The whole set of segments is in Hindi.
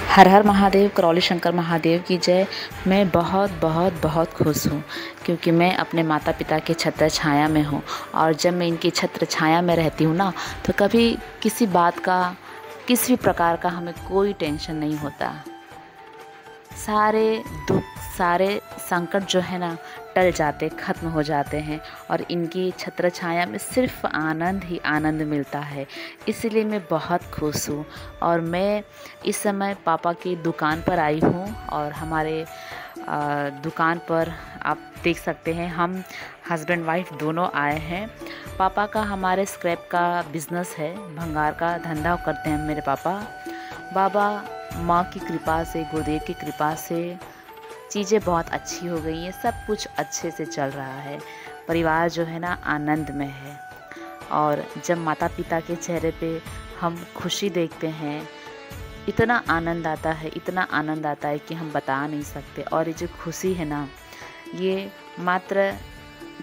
हर हर महादेव, करौली शंकर महादेव की जय। मैं बहुत बहुत बहुत खुश हूँ क्योंकि मैं अपने माता पिता के छत्र छाया में हूँ। और जब मैं इनकी छत्र छाया में रहती हूँ ना, तो कभी किसी बात का, किसी भी प्रकार का हमें कोई टेंशन नहीं होता। सारे दुख, सारे संकट जो है ना टल जाते, ख़त्म हो जाते हैं और इनकी छत्र छाया में सिर्फ आनंद ही आनंद मिलता है। इसलिए मैं बहुत खुश हूँ। और मैं इस समय पापा की दुकान पर आई हूँ और हमारे दुकान पर आप देख सकते हैं, हम हस्बैंड वाइफ दोनों आए हैं। पापा का हमारे स्क्रैप का बिज़नेस है, भंगार का धंधा करते हैं मेरे पापा। बाबा माँ की कृपा से, गुरुदेव की कृपा से चीज़ें बहुत अच्छी हो गई हैं, सब कुछ अच्छे से चल रहा है। परिवार जो है ना आनंद में है। और जब माता पिता के चेहरे पे हम खुशी देखते हैं, इतना आनंद आता है, इतना आनंद आता है कि हम बता नहीं सकते। और ये जो खुशी है ना, ये मात्र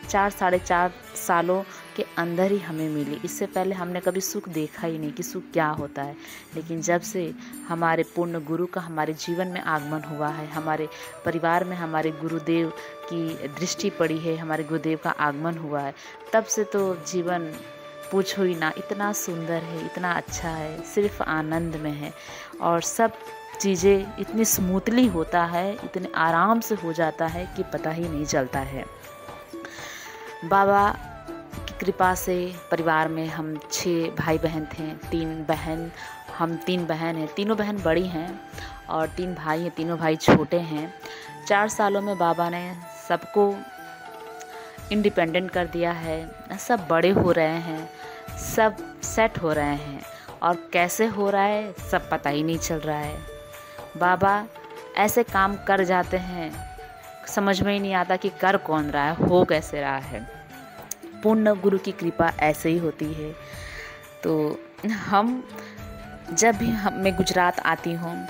4-4.5 सालों के अंदर ही हमें मिली। इससे पहले हमने कभी सुख देखा ही नहीं कि सुख क्या होता है। लेकिन जब से हमारे पूर्ण गुरु का हमारे जीवन में आगमन हुआ है, हमारे परिवार में हमारे गुरुदेव की दृष्टि पड़ी है, हमारे गुरुदेव का आगमन हुआ है, तब से तो जीवन पूछो ही ना, इतना सुंदर है, इतना अच्छा है, सिर्फ आनंद में है। और सब चीज़ें इतनी स्मूथली होता है, इतने आराम से हो जाता है कि पता ही नहीं चलता है। बाबा की कृपा से परिवार में हम 6 भाई बहन थे, 3 बहन, हम 3 बहन हैं। तीनों बहन बड़ी हैं और 3 भाई हैं, तीनों भाई छोटे हैं। 4 सालों में बाबा ने सबको इंडिपेंडेंट कर दिया है। सब बड़े हो रहे हैं, सब सेट हो रहे हैं और कैसे हो रहा है सब पता ही नहीं चल रहा है। बाबा ऐसे काम कर जाते हैं, समझ में ही नहीं आता कि कर कौन रहा है, हो कैसे रहा है। पूर्ण गुरु की कृपा ऐसे ही होती है। तो हम जब भी मैं गुजरात आती हूँ,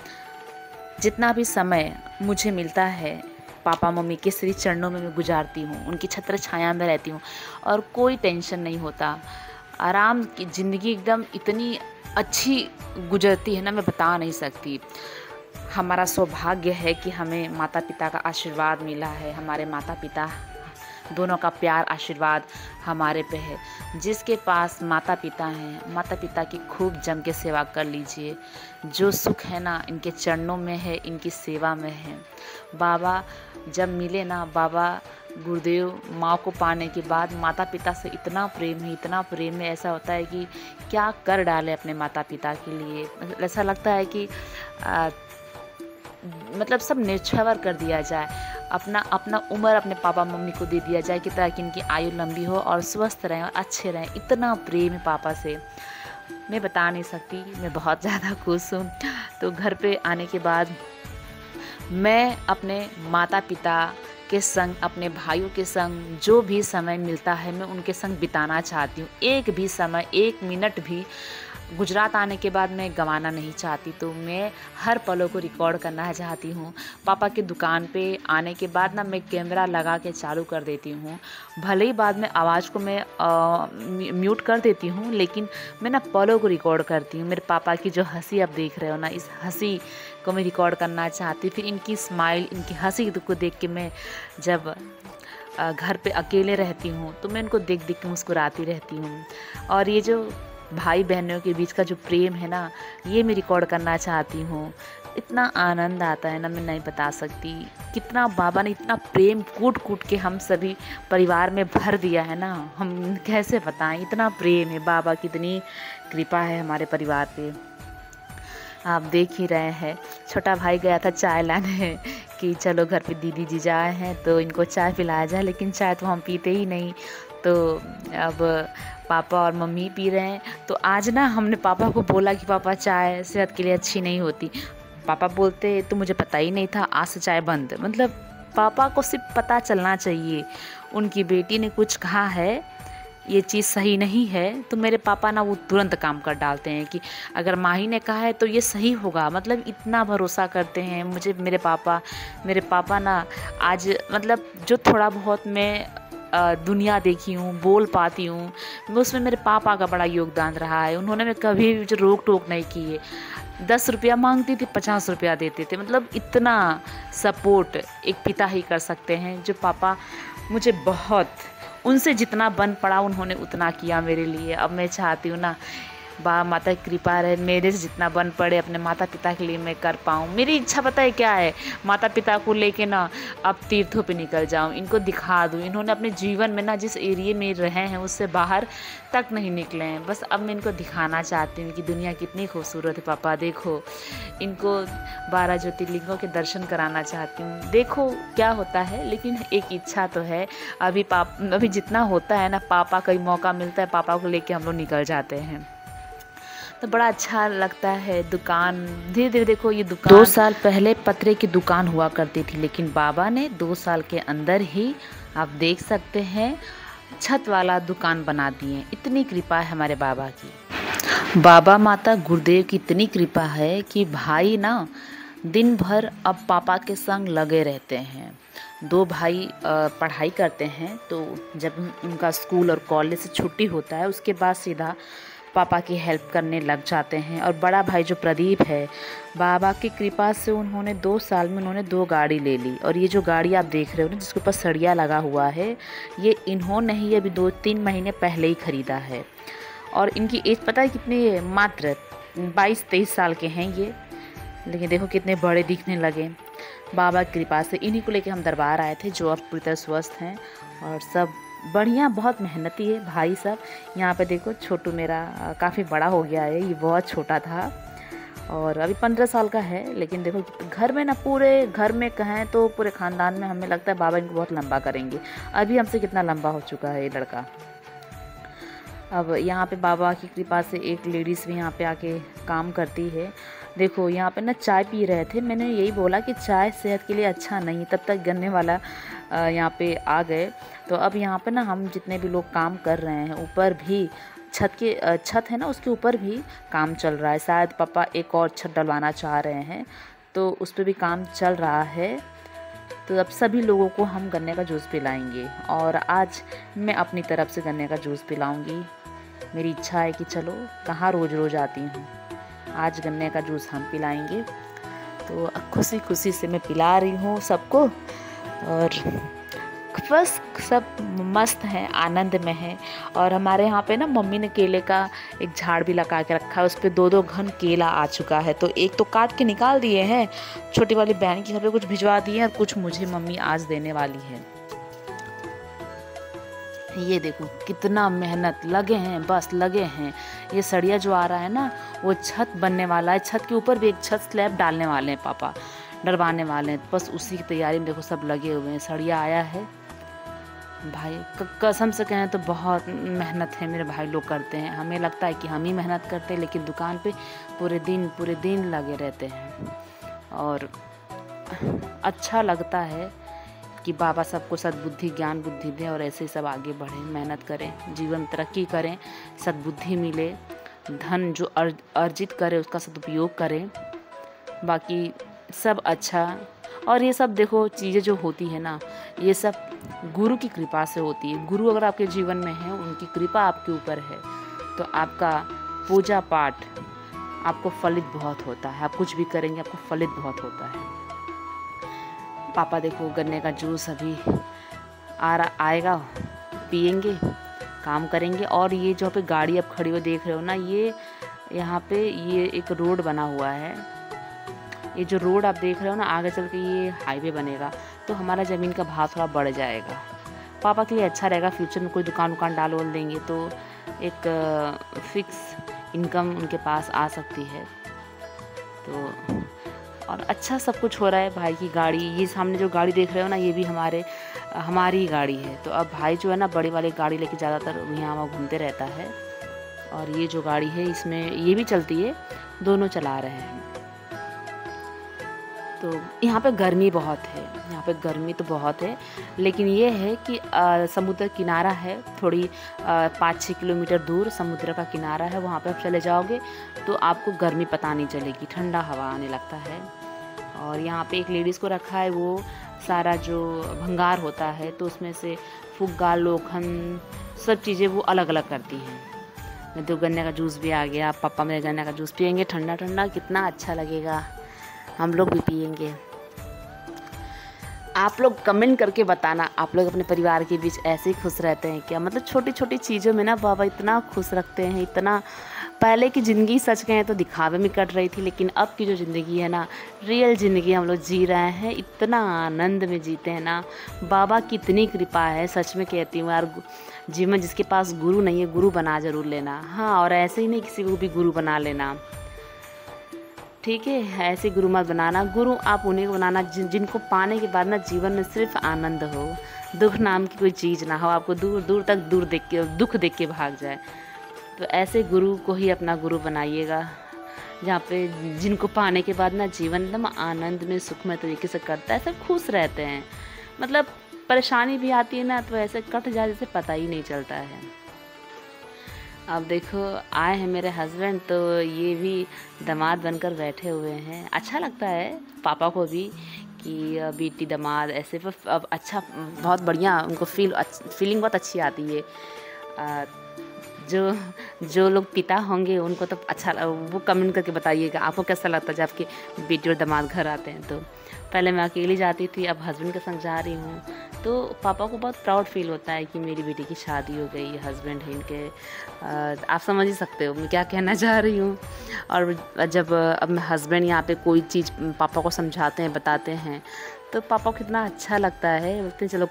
जितना भी समय मुझे मिलता है पापा मम्मी के श्री चरणों में मैं गुजारती हूँ, उनकी छत्र छाया में रहती हूँ और कोई टेंशन नहीं होता। आराम की ज़िंदगी एकदम इतनी अच्छी गुजरती है ना, मैं बता नहीं सकती। हमारा सौभाग्य है कि हमें माता पिता का आशीर्वाद मिला है। हमारे माता पिता दोनों का प्यार आशीर्वाद हमारे पे है। जिसके पास माता पिता हैं, माता पिता की खूब जम के सेवा कर लीजिए। जो सुख है ना इनके चरणों में है, इनकी सेवा में है। बाबा जब मिले ना, बाबा गुरुदेव माँ को पाने के बाद माता पिता से इतना प्रेम है, इतना प्रेम है, ऐसा होता है कि क्या कर डाले अपने माता पिता के लिए। ऐसा लगता है कि मतलब सब न्यौछावर कर दिया जाए, अपना उम्र अपने पापा मम्मी को दे दिया जाए कि ताकि इनकी आयु लंबी हो और स्वस्थ रहें और अच्छे रहें। इतना प्रेम है पापा से, मैं बता नहीं सकती। मैं बहुत ज़्यादा खुश हूँ। तो घर पे आने के बाद मैं अपने माता पिता के संग, अपने भाइयों के संग जो भी समय मिलता है मैं उनके संग बिताना चाहती हूँ। एक भी समय, 1 मिनट भी गुजरात आने के बाद मैं गंवाना नहीं चाहती। तो मैं हर पलों को रिकॉर्ड करना चाहती हूँ। पापा की दुकान पे आने के बाद ना मैं कैमरा लगा के चालू कर देती हूँ। भले ही बाद में आवाज़ को मैं म्यूट कर देती हूँ, लेकिन मैं ना पलों को रिकॉर्ड करती हूँ। मेरे पापा की जो हंसी आप देख रहे हो ना, इस हंसी को मैं रिकॉर्ड करना चाहती हूँ। फिर इनकी स्माइल, इनकी हंसी को देख के मैं जब घर पे अकेले रहती हूँ तो मैं इनको देख देख के मुस्कुराती रहती हूँ। और ये जो भाई बहनों के बीच का जो प्रेम है ना, ये मैं रिकॉर्ड करना चाहती हूँ। इतना आनंद आता है ना, मैं नहीं बता सकती। कितना बाबा ने इतना प्रेम कूट कूट के हम सभी परिवार में भर दिया है ना, हम कैसे बताएं। इतना प्रेम है, बाबा की इतनी कृपा है हमारे परिवार पे। आप देख ही रहे हैं, छोटा भाई गया था चाय लाने कि चलो घर पे दीदी जीजा आए हैं तो इनको चाय पिलाया जाए, लेकिन चाय तो हम पीते ही नहीं। तो अब पापा और मम्मी पी रहे हैं। तो आज ना हमने पापा को बोला कि पापा चाय सेहत के लिए अच्छी नहीं होती। पापा बोलते तो मुझे पता ही नहीं था, आज से चाय बंद। मतलब पापा को सिर्फ पता चलना चाहिए, उनकी बेटी ने कुछ कहा है, ये चीज़ सही नहीं है, तो मेरे पापा ना वो तुरंत काम कर डालते हैं कि अगर माही ने कहा है तो ये सही होगा। मतलब इतना भरोसा करते हैं मुझे मेरे पापा ना। आज मतलब जो थोड़ा बहुत मैं दुनिया देखी हूँ, बोल पाती हूँ, मैं उसमें मेरे पापा का बड़ा योगदान रहा है। उन्होंने मैं कभी भी जो रोक टोक नहीं की है। 10 रुपया मांगती थी, 50 रुपया देते थे। मतलब इतना सपोर्ट एक पिता ही कर सकते हैं। जो पापा मुझे बहुत, उनसे जितना बन पड़ा उन्होंने उतना किया मेरे लिए। अब मैं चाहती हूँ ना, बाबा माता की कृपा रहे, मेरे से जितना बन पड़े अपने माता पिता के लिए मैं कर पाऊँ। मेरी इच्छा पता है क्या है, माता पिता को लेके ना अब तीर्थों पे निकल जाऊँ, इनको दिखा दूँ। इन्होंने अपने जीवन में ना जिस एरिया में रहे हैं उससे बाहर तक नहीं निकले हैं। बस अब मैं इनको दिखाना चाहती हूँ कि दुनिया कितनी खूबसूरत है। पापा देखो, इनको 12 ज्योतिर्लिंगों के दर्शन कराना चाहती हूँ। देखो क्या होता है, लेकिन एक इच्छा तो है। अभी जितना होता है ना, पापा का मौका मिलता है, पापा को लेके हम लोग निकल जाते हैं, तो बड़ा अच्छा लगता है। दुकान धीरे धीरे देखो, ये दुकान 2 साल पहले पतरे की दुकान हुआ करती थी, लेकिन बाबा ने 2 साल के अंदर ही, आप देख सकते हैं, छत वाला दुकान बना दिए। इतनी कृपा है हमारे बाबा की। बाबा माता गुरुदेव की इतनी कृपा है कि भाई ना दिन भर अब पापा के संग लगे रहते हैं। 2 भाई पढ़ाई करते हैं, तो जब उनका स्कूल और कॉलेज से छुट्टी होता है उसके बाद सीधा पापा की हेल्प करने लग जाते हैं। और बड़ा भाई जो प्रदीप है, बाबा की कृपा से उन्होंने 2 साल में उन्होंने 2 गाड़ी ले ली। और ये जो गाड़ी आप देख रहे हो ना, जिसके ऊपर सरिया लगा हुआ है, ये इन्होंने ही अभी 2-3 महीने पहले ही ख़रीदा है। और इनकी एज पता है कितनी है? मात्र 22-23 साल के हैं ये, लेकिन देखो कितने बड़े दिखने लगे। बाबा की कृपा से इन्हीं को लेके हम दरबार आए थे, जो अब पूरी तरह स्वस्थ हैं और सब बढ़िया, बहुत मेहनती है भाई सब। यहाँ पे देखो छोटू मेरा काफ़ी बड़ा हो गया है, ये बहुत छोटा था और अभी 15 साल का है। लेकिन देखो घर में ना, पूरे घर में कहें तो पूरे ख़ानदान में हमें लगता है बाबा इनको बहुत लंबा करेंगे। अभी हमसे कितना लंबा हो चुका है ये लड़का। अब यहाँ पे बाबा की कृपा से एक लेडीज़ भी यहाँ पे आके काम करती है। देखो यहाँ पे ना चाय पी रहे थे, मैंने यही बोला कि चाय सेहत के लिए अच्छा नहीं, तब तक गन्ने वाला यहाँ पे आ गए। तो अब यहाँ पे ना हम जितने भी लोग काम कर रहे हैं, ऊपर भी छत है ना, उसके ऊपर भी काम चल रहा है। शायद पापा एक और छत डलवाना चाह रहे हैं, तो उस पर भी काम चल रहा है। तो अब सभी लोगों को हम गन्ने का जूस पिलाएंगे और आज मैं अपनी तरफ से गन्ने का जूस पिलाऊंगी। मेरी इच्छा है कि चलो, कहाँ रोज़ रोज़ आती हूँ, आज गन्ने का जूस हम पिलाएंगे। तो खुशी खुशी से मैं पिला रही हूँ सबको, और बस सब मस्त हैं, आनंद में हैं। और हमारे यहाँ पे ना मम्मी ने केले का एक झाड़ भी लगा के रखा है, उस पर 2-2 घन केला आ चुका है। तो एक तो काट के निकाल दिए हैं, छोटी वाली बहन के घर पे कुछ भिजवा दिए हैं और कुछ मुझे मम्मी आज देने वाली है। ये देखो कितना मेहनत लगे हैं, बस लगे हैं। ये सरिया जो आ रहा है ना, वो छत बनने वाला है। छत के ऊपर भी एक छत स्लैब डालने वाले हैं पापा, डरवाने वाले हैं। बस उसी की तैयारी में देखो सब लगे हुए हैं। सरिया आया है भाई, कसम से कहें तो बहुत मेहनत है मेरे भाई लोग करते हैं। हमें लगता है कि हम ही मेहनत करते हैं, लेकिन दुकान पे पूरे दिन लगे रहते हैं। और अच्छा लगता है कि बाबा सबको सद्बुद्धि ज्ञान बुद्धि दें और ऐसे सब आगे बढ़ें, मेहनत करें, जीवन में तरक्की करें, सद्बुद्धि मिले, धन जो अर्जित करें उसका सदुपयोग करें। बाकी सब अच्छा। और ये सब देखो चीज़ें जो होती है ना, ये सब गुरु की कृपा से होती है। गुरु अगर आपके जीवन में है, उनकी कृपा आपके ऊपर है, तो आपका पूजा पाठ आपको फलित बहुत होता है। आप कुछ भी करेंगे आपको फलित बहुत होता है। पापा देखो गन्ने का जूस अभी आएगा, पियेंगे, काम करेंगे। और ये जो पे गाड़ी अब खड़ी हुई देख रहे हो ना, ये यहाँ पे ये एक रोड बना हुआ है। ये जो रोड आप देख रहे हो ना, आगे चल के ये हाईवे बनेगा, तो हमारा ज़मीन का भाव थोड़ा बढ़ जाएगा। पापा के लिए अच्छा रहेगा, फ्यूचर में कोई दुकान डाल वोल देंगे तो एक फिक्स इनकम उनके पास आ सकती है। तो और अच्छा सब कुछ हो रहा है। भाई की गाड़ी, ये सामने जो गाड़ी देख रहे हो ना, ये भी हमारी ही गाड़ी है। तो अब भाई जो है ना, बड़ी वाली गाड़ी लेके ज़्यादातर यहाँ वहाँ घूमते रहता है। और ये जो गाड़ी है इसमें ये भी चलती है, दोनों चला रहे हैं। तो यहाँ पे गर्मी बहुत है, यहाँ पे गर्मी तो बहुत है, लेकिन ये है कि समुद्र किनारा है, थोड़ी 5-6 किलोमीटर दूर समुद्र का किनारा है। वहाँ पे आप चले जाओगे तो आपको गर्मी पता नहीं चलेगी, ठंडा हवा आने लगता है। और यहाँ पे एक लेडीज़ को रखा है, वो सारा जो भंगार होता है तो उसमें से फुग्गा, लोखंड, सब चीज़ें वो अलग अलग करती हैं। मैं तो गन्ने का जूस भी आ गया, पापा मेरे गन्ने का जूस पियेंगे ठंडा ठंडा, कितना अच्छा लगेगा, हम लोग भी पियेंगे। आप लोग कमेंट करके बताना, आप लोग अपने परिवार के बीच ऐसे ही खुश रहते हैं क्या? मतलब छोटी छोटी चीज़ों में ना बाबा इतना खुश रखते हैं, इतना। पहले की ज़िंदगी सच कहें तो दिखावे में कट रही थी, लेकिन अब की जो ज़िंदगी है ना, रियल ज़िंदगी हम लोग जी रहे हैं, इतना आनंद में जीते हैं ना। बाबा की इतनी कृपा है, सच में कहती हूँ यार। जीवन जिसके पास गुरु नहीं है, गुरु बना ज़रूर लेना। हाँ, और ऐसे ही नहीं किसी को भी गुरु बना लेना, ठीक है? ऐसे गुरु मत बनाना। गुरु आप उन्हें को बनाना जिनको पाने के बाद ना जीवन में सिर्फ आनंद हो, दुख नाम की कोई चीज़ ना हो, आपको दूर दूर तक दुख देख के भाग जाए। तो ऐसे गुरु को ही अपना गुरु बनाइएगा, जहाँ पे जिनको पाने के बाद ना जीवन एकदम आनंद में सुखमय तरीके से कटता है, सब खुश रहते हैं। मतलब परेशानी भी आती है ना तो ऐसे कट जाए जैसे पता ही नहीं चलता है। अब देखो आए हैं मेरे हस्बैंड, तो ये भी दामाद बनकर बैठे हुए हैं। अच्छा लगता है पापा को भी कि बेटी दामाद ऐसे, पर अब अच्छा, बहुत बढ़िया उनको फीलिंग बहुत अच्छी आती है। जो लोग पिता होंगे उनको तो अच्छा, वो कमेंट करके बताइएगा आपको कैसा लगता है जब आपके बेटी और दामाद घर आते हैं। तो पहले मैं अकेली जाती थी, अब हस्बैंड के संग जा रही हूँ, तो पापा को बहुत प्राउड फील होता है कि मेरी बेटी की शादी हो गई, हस्बैंड है इनके। आप समझ ही सकते हो मैं क्या कहना चाह रही हूँ। और जब अब मैं हस्बैंड यहाँ पे कोई चीज़ पापा को समझाते हैं, बताते हैं, तो पापा को कितना अच्छा लगता है। बोलते हैं चलो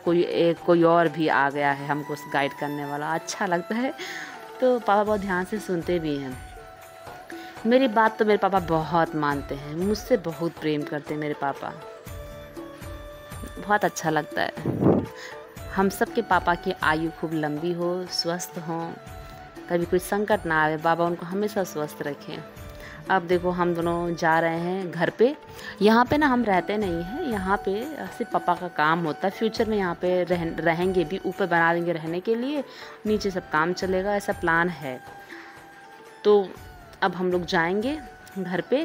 कोई और भी आ गया है हमको गाइड करने वाला, अच्छा लगता है। तो पापा बहुत ध्यान से सुनते भी हैं मेरी बात। तो मेरे पापा बहुत मानते हैं, मुझसे बहुत प्रेम करते हैं मेरे पापा, बहुत अच्छा लगता है। हम सब के पापा की आयु खूब लंबी हो, स्वस्थ हों, कभी कोई संकट ना आवे, बाबा उनको हमेशा स्वस्थ रखें। अब देखो हम दोनों जा रहे हैं घर पे। यहाँ पे ना हम रहते नहीं हैं, यहाँ पे सिर्फ पापा का काम होता है। फ्यूचर में यहाँ पे रहेंगे भी, ऊपर बना देंगे रहने के लिए, नीचे सब काम चलेगा, ऐसा प्लान है। तो अब हम लोग जाएंगे घर पे।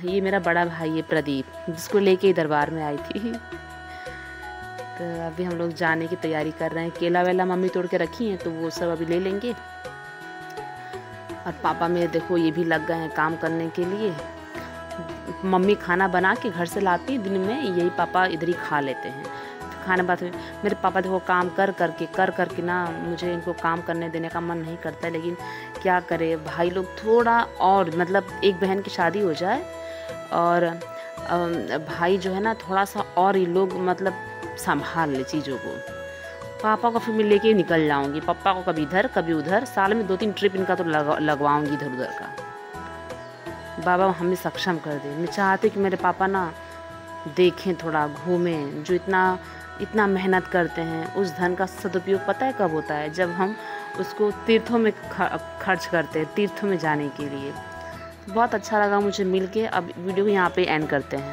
ये मेरा बड़ा भाई है प्रदीप, जिसको लेके ही दरबार में आई थी। तो अभी हम लोग जाने की तैयारी कर रहे हैं। केला वेला मम्मी तोड़ के रखी हैं, तो वो सब अभी ले लेंगे। और पापा मेरे देखो ये भी लग गए हैं काम करने के लिए। मम्मी खाना बना के घर से लाती है दिन में, यही पापा इधर ही खा लेते हैं। तो खाने बाद मेरे पापा देखो काम कर करके ना, मुझे इनको काम करने देने का मन नहीं करता है, लेकिन क्या करे भाई लोग थोड़ा और, मतलब एक बहन की शादी हो जाए और भाई जो है ना थोड़ा सा और ये लोग मतलब संभाल ले चीज़ों को। पापा को फिर मैं लेके निकल जाऊंगी, पापा को कभी इधर कभी उधर, साल में 2-3 ट्रिप इनका तो लगवाऊंगी इधर उधर का। बाबा हमें सक्षम कर दे। मैं चाहती कि मेरे पापा ना देखें, थोड़ा घूमें, जो इतना मेहनत करते हैं, उस धन का सदुपयोग पता है कब होता है? जब हम उसको तीर्थों में खर्च करते हैं, तीर्थों में जाने के लिए। बहुत अच्छा लगा मुझे मिल के। अब वीडियो को यहाँ पे एंड करते हैं।